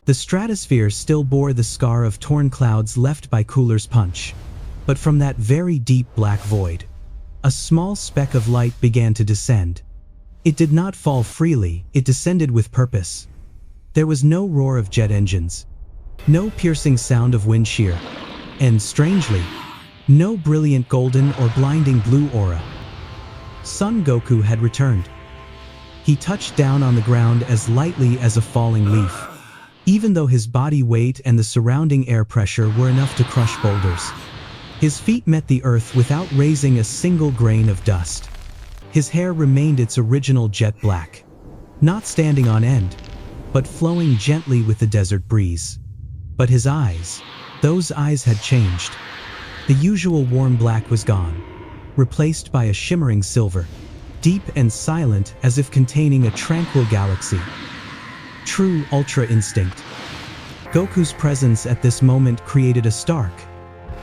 The stratosphere still bore the scar of torn clouds left by Cooler's punch. But from that very deep black void, a small speck of light began to descend. It did not fall freely, it descended with purpose. There was no roar of jet engines, no piercing sound of wind shear, and strangely, no brilliant golden or blinding blue aura. Son Goku had returned. He touched down on the ground as lightly as a falling leaf, even though his body weight and the surrounding air pressure were enough to crush boulders. His feet met the earth without raising a single grain of dust. His hair remained its original jet black, not standing on end, but flowing gently with the desert breeze. But his eyes, those eyes had changed. The usual warm black was gone, replaced by a shimmering silver, deep and silent as if containing a tranquil galaxy. True Ultra Instinct. Goku's presence at this moment created a stark,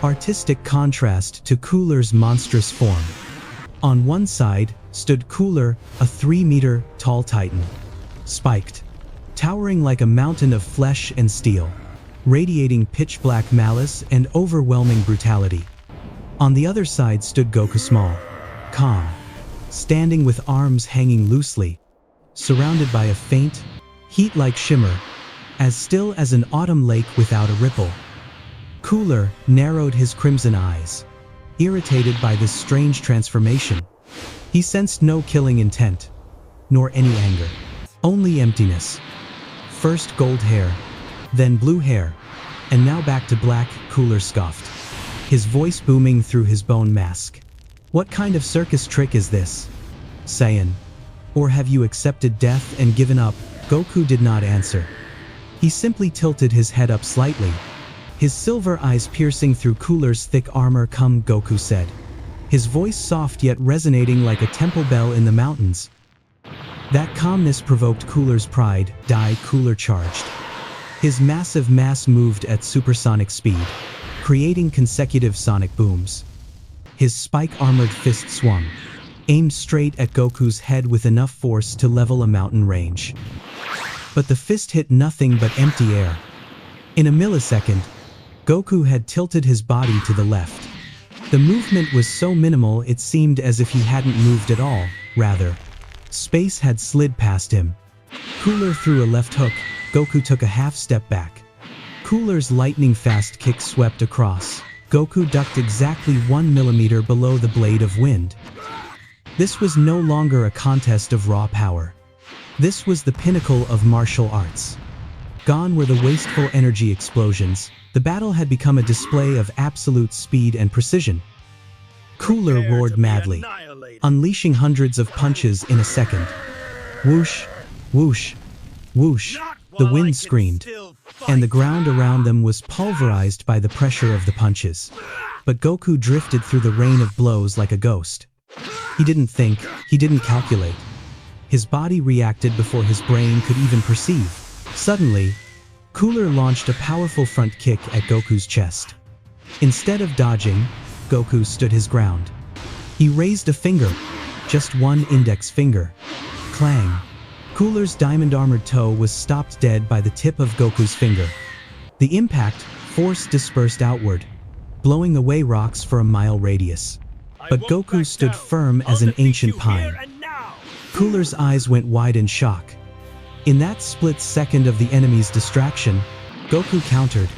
artistic contrast to Cooler's monstrous form. On one side stood Cooler, a 3-meter tall titan, spiked, towering like a mountain of flesh and steel, radiating pitch-black malice and overwhelming brutality. On the other side stood Goku small, calm, standing with arms hanging loosely, surrounded by a faint, heat-like shimmer, as still as an autumn lake without a ripple. Cooler narrowed his crimson eyes, irritated by this strange transformation. He sensed no killing intent, nor any anger, only emptiness. First gold hair, then blue hair, and now back to black. Cooler scoffed, his voice booming through his bone mask. What kind of circus trick is this, Saiyan? Or have you accepted death and given up? Goku did not answer. He simply tilted his head up slightly, his silver eyes piercing through Cooler's thick armor. Come, Goku said, his voice soft yet resonating like a temple bell in the mountains. That calmness provoked Cooler's pride. Cooler charged. His massive mass moved at supersonic speed, creating consecutive sonic booms. His spike-armored fist swung, aimed straight at Goku's head with enough force to level a mountain range. But the fist hit nothing but empty air. In a millisecond, Goku had tilted his body to the left. The movement was so minimal it seemed as if he hadn't moved at all. Rather, space had slid past him. Cooler threw a left hook. Goku took a half step back. Cooler's lightning-fast kick swept across. Goku ducked exactly 1 millimeter below the blade of wind. This was no longer a contest of raw power. This was the pinnacle of martial arts. Gone were the wasteful energy explosions. The battle had become a display of absolute speed and precision. Cooler roared madly, unleashing hundreds of punches in a second. Whoosh, whoosh, whoosh. The wind screamed, and the ground around them was pulverized by the pressure of the punches. But Goku drifted through the rain of blows like a ghost. He didn't think, he didn't calculate. His body reacted before his brain could even perceive. Suddenly, Cooler launched a powerful front kick at Goku's chest. Instead of dodging, Goku stood his ground. He raised a finger, just one index finger. Clang. Cooler's diamond-armored toe was stopped dead by the tip of Goku's finger. The impact force dispersed outward, blowing away rocks for a mile radius. But Goku stood firm as an ancient pine. Cooler's eyes went wide in shock. In that split second of the enemy's distraction, Goku countered.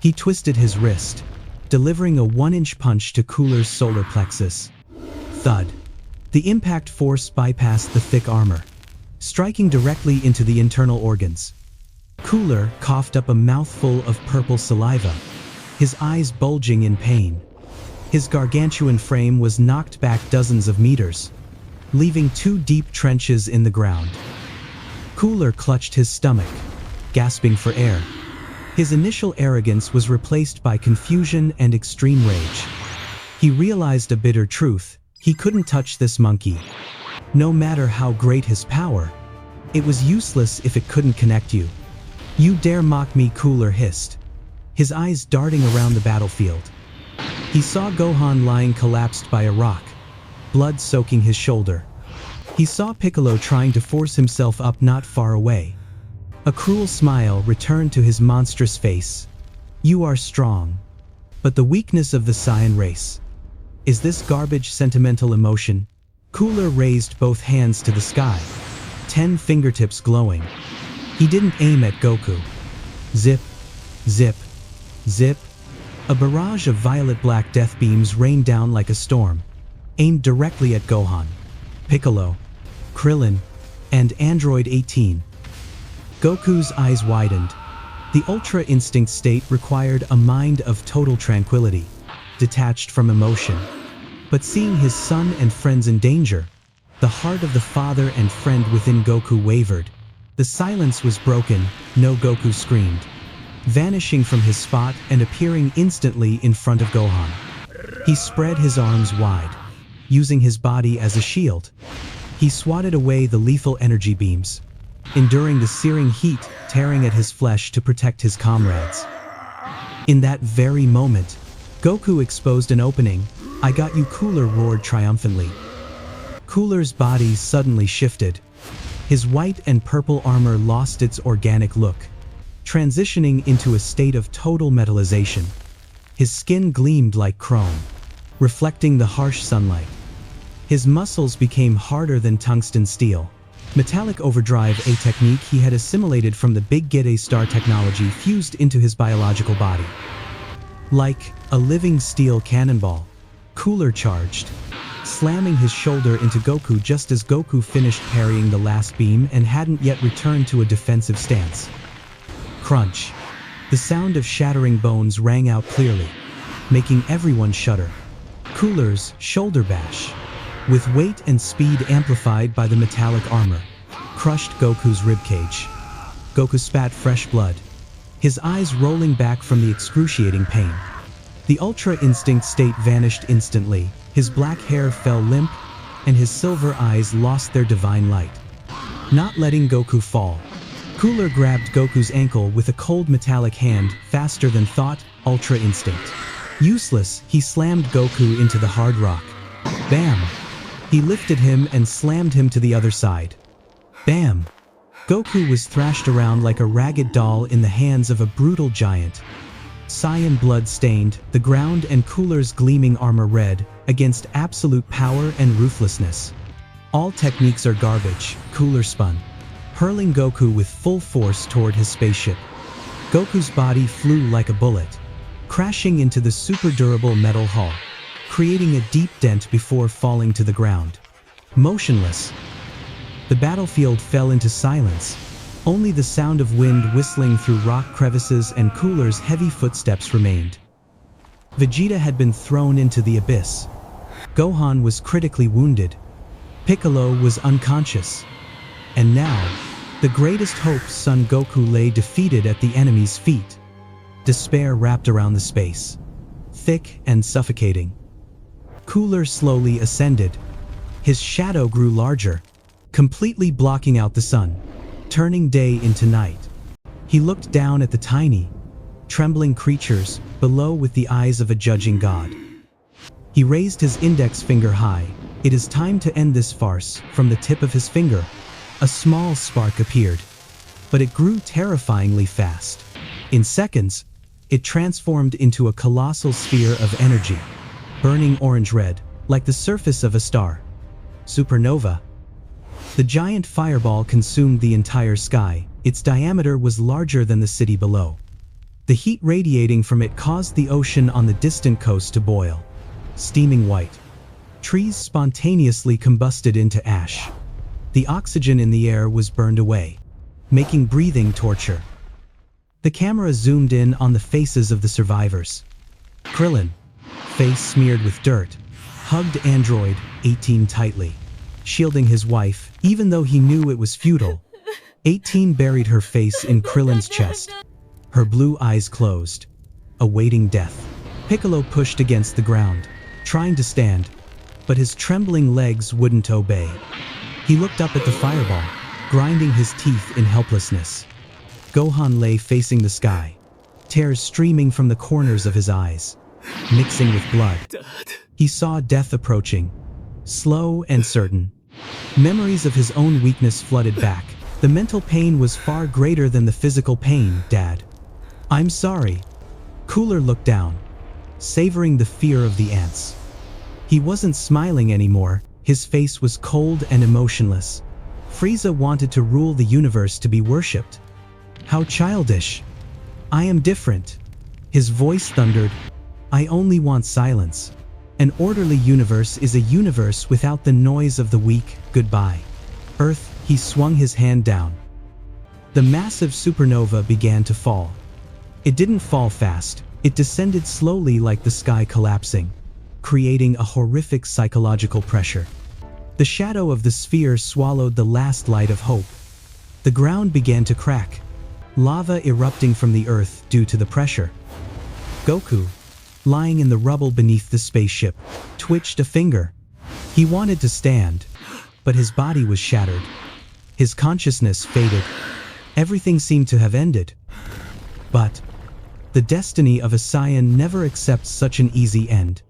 He twisted his wrist, delivering a 1-inch punch to Cooler's solar plexus. Thud. The impact force bypassed the thick armor, striking directly into the internal organs. Cooler coughed up a mouthful of purple saliva, his eyes bulging in pain. His gargantuan frame was knocked back dozens of meters, leaving 2 deep trenches in the ground. Cooler clutched his stomach, gasping for air. His initial arrogance was replaced by confusion and extreme rage. He realized a bitter truth: he couldn't touch this monkey. No matter how great his power, it was useless if it couldn't connect you. "You dare mock me," Cooler hissed, his eyes darting around the battlefield. He saw Gohan lying collapsed by a rock, blood soaking his shoulder. He saw Piccolo trying to force himself up not far away. A cruel smile returned to his monstrous face. "You are strong, but the weakness of the Saiyan race. Is this garbage sentimental emotion?" Cooler raised both hands to the sky, 10 fingertips glowing. He didn't aim at Goku. Zip, zip, zip. A barrage of violet-black death beams rained down like a storm, aimed directly at Gohan, Piccolo, Krillin, and Android 18. Goku's eyes widened. The Ultra Instinct state required a mind of total tranquility, detached from emotion. But seeing his son and friends in danger, the heart of the father and friend within Goku wavered. The silence was broken. No, Goku screamed, vanishing from his spot and appearing instantly in front of Gohan. He spread his arms wide, using his body as a shield. He swatted away the lethal energy beams, enduring the searing heat tearing at his flesh to protect his comrades. In that very moment, Goku exposed an opening. "I got you," Cooler roared triumphantly. Cooler's body suddenly shifted. His white and purple armor lost its organic look, transitioning into a state of total metallization. His skin gleamed like chrome, reflecting the harsh sunlight. His muscles became harder than tungsten steel. Metallic overdrive, a technique he had assimilated from the Big Gide Star technology, fused into his biological body. Like a living steel cannonball, Cooler charged, slamming his shoulder into Goku just as Goku finished parrying the last beam and hadn't yet returned to a defensive stance. Crunch. The sound of shattering bones rang out clearly, making everyone shudder. Cooler's shoulder bash, with weight and speed amplified by the metallic armor, crushed Goku's ribcage. Goku spat fresh blood, his eyes rolling back from the excruciating pain. The Ultra Instinct state vanished instantly. His black hair fell limp, and his silver eyes lost their divine light. Not letting Goku fall, Cooler grabbed Goku's ankle with a cold metallic hand, faster than thought. Ultra Instinct. Useless, he slammed Goku into the hard rock. Bam! He lifted him and slammed him to the other side. Bam! Goku was thrashed around like a ragged doll in the hands of a brutal giant. Saiyan blood stained the ground and Cooler's gleaming armor red against absolute power and ruthlessness. All techniques are garbage, Cooler spun, hurling Goku with full force toward his spaceship. Goku's body flew like a bullet, crashing into the super durable metal hull, creating a deep dent before falling to the ground. Motionless, the battlefield fell into silence. Only the sound of wind whistling through rock crevices and Cooler's heavy footsteps remained. Vegeta had been thrown into the abyss. Gohan was critically wounded. Piccolo was unconscious. And now, the greatest hope's son Goku lay defeated at the enemy's feet. Despair wrapped around the space, thick and suffocating. Cooler slowly ascended. His shadow grew larger, completely blocking out the sun, turning day into night. He looked down at the tiny, trembling creatures below with the eyes of a judging god. He raised his index finger high. "It is time to end this farce." From the tip of his finger, a small spark appeared, but it grew terrifyingly fast. In seconds, it transformed into a colossal sphere of energy, burning orange-red, like the surface of a star. Supernova. The giant fireball consumed the entire sky. Its diameter was larger than the city below. The heat radiating from it caused the ocean on the distant coast to boil, steaming white. Trees spontaneously combusted into ash. The oxygen in the air was burned away, making breathing torture. The camera zoomed in on the faces of the survivors. Krillin, face smeared with dirt, hugged Android 18 tightly, shielding his wife, even though he knew it was futile. 18 buried her face in Krillin's chest, her blue eyes closed, awaiting death. Piccolo pushed against the ground, trying to stand, but his trembling legs wouldn't obey. He looked up at the fireball, grinding his teeth in helplessness. Gohan lay facing the sky, tears streaming from the corners of his eyes, mixing with blood. He saw death approaching, slow and certain. Memories of his own weakness flooded back. The mental pain was far greater than the physical pain, Dad. I'm sorry. Cooler looked down, savoring the fear of the ants. He wasn't smiling anymore, his face was cold and emotionless. Frieza wanted to rule the universe to be worshipped. How childish. I am different. His voice thundered. I only want silence. An orderly universe is a universe without the noise of the weak. Goodbye. Earth, he swung his hand down. The massive supernova began to fall. It didn't fall fast, it descended slowly like the sky collapsing, creating a horrific psychological pressure. The shadow of the sphere swallowed the last light of hope. The ground began to crack, lava erupting from the earth due to the pressure. Goku, lying in the rubble beneath the spaceship, twitched a finger. He wanted to stand, but his body was shattered. His consciousness faded. Everything seemed to have ended. But the destiny of a Saiyan never accepts such an easy end.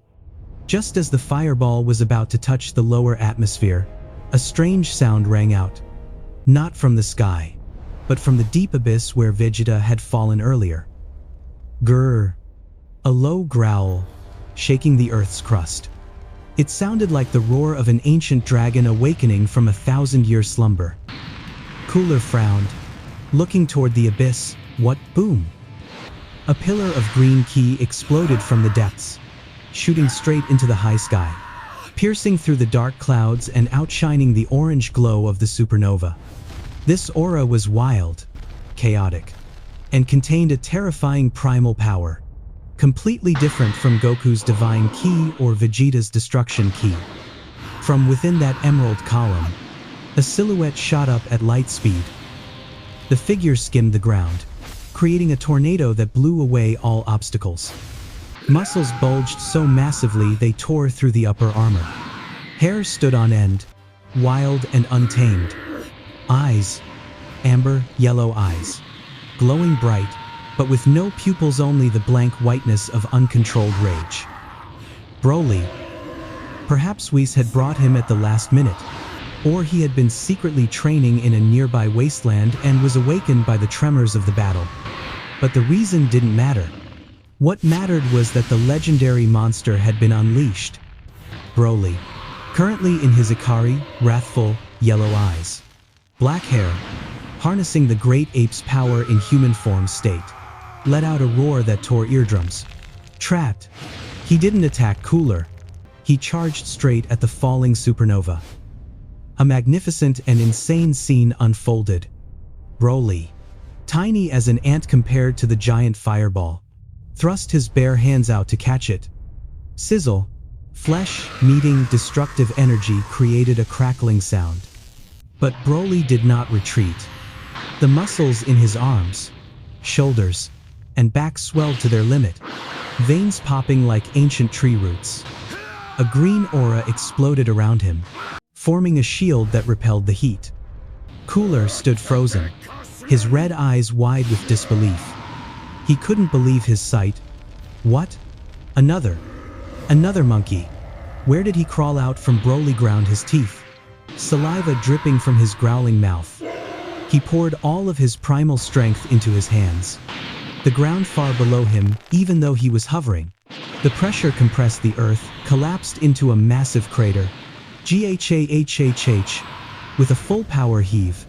Just as the fireball was about to touch the lower atmosphere, a strange sound rang out. Not from the sky, but from the deep abyss where Vegeta had fallen earlier. Grrr. A low growl, shaking the earth's crust. It sounded like the roar of an ancient dragon awakening from a 1,000-year slumber. Cooler frowned, looking toward the abyss. What? Boom! A pillar of green ki exploded from the depths, shooting straight into the high sky, piercing through the dark clouds and outshining the orange glow of the supernova. This aura was wild, chaotic, and contained a terrifying primal power, completely different from Goku's divine ki or Vegeta's destruction ki. From within that emerald column, a silhouette shot up at light speed. The figure skimmed the ground, creating a tornado that blew away all obstacles. Muscles bulged so massively they tore through the upper armor. Hair stood on end, wild and untamed. Eyes, amber, yellow eyes, glowing bright, but with no pupils, only the blank whiteness of uncontrolled rage. BROLY. Perhaps Whis had brought him at the last minute, or he had been secretly training in a nearby wasteland and was awakened by the tremors of the battle. But the reason didn't matter. What mattered was that the legendary monster had been unleashed. BROLY, currently in his Ikari, wrathful, yellow eyes. Black hair, harnessing the great ape's power in human form state, let out a roar that tore eardrums. Trapped, he didn't attack Cooler. He charged straight at the falling supernova. A magnificent and insane scene unfolded. BROLY, tiny as an ant compared to the giant fireball, thrust his bare hands out to catch it. Sizzle, flesh meeting destructive energy created a crackling sound. But BROLY did not retreat. The muscles in his arms, shoulders, and back swelled to their limit, veins popping like ancient tree roots. A green aura exploded around him, forming a shield that repelled the heat. Cooler stood frozen, his red eyes wide with disbelief. He couldn't believe his sight. What? Another monkey. Where did he crawl out from? BROLY ground his teeth, saliva dripping from his growling mouth. He poured all of his primal strength into his hands. The ground far below him, even though he was hovering. The pressure compressed the earth, collapsed into a massive crater. GHAHHH. With a full power heave,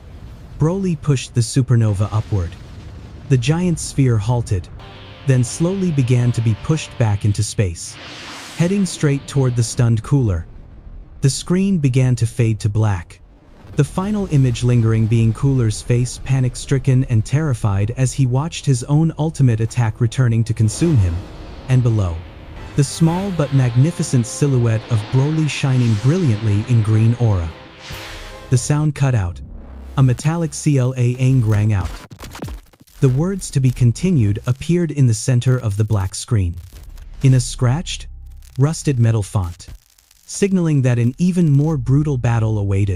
BROLY pushed the supernova upward. The giant sphere halted, then slowly began to be pushed back into space, heading straight toward the stunned Cooler. The screen began to fade to black, the final image lingering being Cooler's face, panic-stricken and terrified as he watched his own ultimate attack returning to consume him. And below, the small but magnificent silhouette of BROLY shining brilliantly in green aura. The sound cut out. A metallic CLA-ang rang out. The words "to be continued" appeared in the center of the black screen, in a scratched, rusted metal font, signaling that an even more brutal battle awaited.